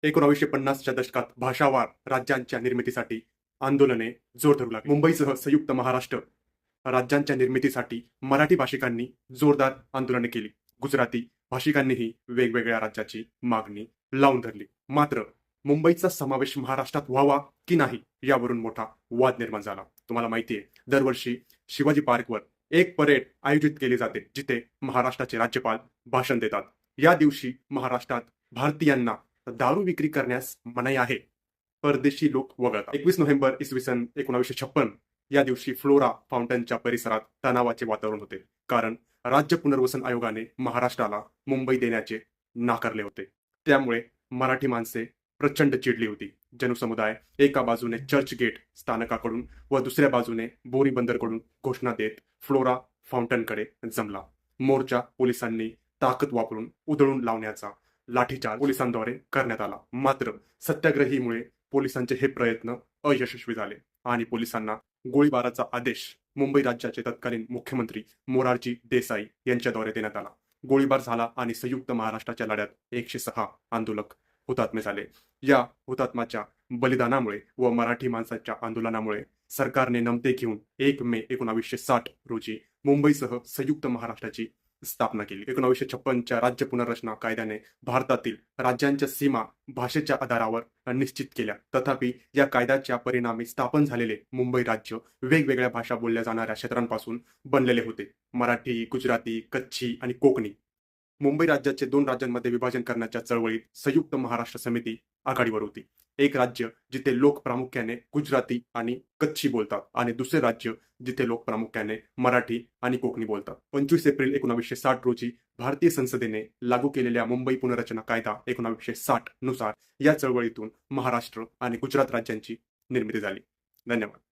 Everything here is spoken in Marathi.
1950च्या दशकात भाषावार राज्यांच्या निर्मितीसाठी आंदोलने जोर धरू लागली. मुंबईसह संयुक्त महाराष्ट्र राज्यांच्या निर्मितीसाठी मराठी भाषिकांनी जोरदार आंदोलने केली. गुजराती भाषिकांनीही वेगवेगळ्या राज्याची मागणी लावून धरली. मात्र मुंबईचा समावेश महाराष्ट्रात व्हावा की नाही यावरून मोठा वाद निर्माण झाला. तुम्हाला माहितीये, दरवर्षी शिवाजी पार्कवर एक परेड आयोजित केली जाते, जिथे महाराष्ट्राचे राज्यपाल भाषण देतात. या दिवशी महाराष्ट्रात भारतीयांना दारू विक्री करण्यास मनाई आहे. परदेशी लोक वगळतात. 21 नोव्हेंबर इसवी सन 1956 या दिवशी फ्लोरा फाउंटनच्या परिसरात तणावाचे वातावरण होते, कारण राज्य पुनर्वसन आयोगाने महाराष्ट्राला मुंबई देण्याचे नाकारले होते. त्यामुळे मराठी माणसे प्रचंड चिडली होती. जनसमुदाय एका बाजूने चर्चगेट स्थानकाकडून व दुसऱ्या बाजूने बोरी बंदरकडून घोषणा देत फ्लोरा फाउंटनकडे जमला. मोर्चा पोलिसांनी ताकद वापरून उधळून लावण्याचा लाठीचार्ज पोलिसांद्वारे करण्यात आला. मात्र सत्याग्रहीमुळे पोलिसांचे हे प्रयत्न अयशस्वी झाले आणि पोलिसांना गोळीबाराचा आदेश मुंबई राज्याचे तत्कालीन मुख्यमंत्री मोरारजी देसाई यांच्याद्वारे देण्यात आला. गोळीबार झाला आणि संयुक्त महाराष्ट्राच्या लढ्यात 106 आंदोलक हुतात्मे झाले. या हुतात्म्याच्या बलिदानामुळे व मराठी माणसाच्या आंदोलनामुळे सरकारने नमते घेऊन 1 मे 1960 रोजी मुंबईसह संयुक्त महाराष्ट्राची स्थापना केली. 1956च्या राज्य पुनर्रचना कायद्याने भारतातील राज्यांच्या सीमा भाषेच्या आधारावर निश्चित केल्या. तथापि या कायद्याच्या परिणामी स्थापन झालेले मुंबई राज्य वेगवेगळ्या भाषा बोलल्या जाणाऱ्या क्षेत्रांपासून बनलेले होते: मराठी, गुजराती, कच्छी आणि कोकणी. मुंबई राज्याचे 2 राज्यांमध्ये विभाजन करण्याच्या चळवळीत संयुक्त महाराष्ट्र समिती आघाडीवर होती. एक राज्य जिथे लोक प्रामुख्याने गुजराती आणि कच्छी बोलतात आणि दुसरे राज्य जिथे लोक प्रामुख्याने मराठी आणि कोकणी बोलतात. 25 एप्रिल 1960 रोजी भारतीय संसदेने लागू केलेल्या मुंबई पुनर्रचना कायदा 1960 नुसार या चळवळीतून महाराष्ट्र आणि गुजरात राज्यांची निर्मिती झाली. धन्यवाद.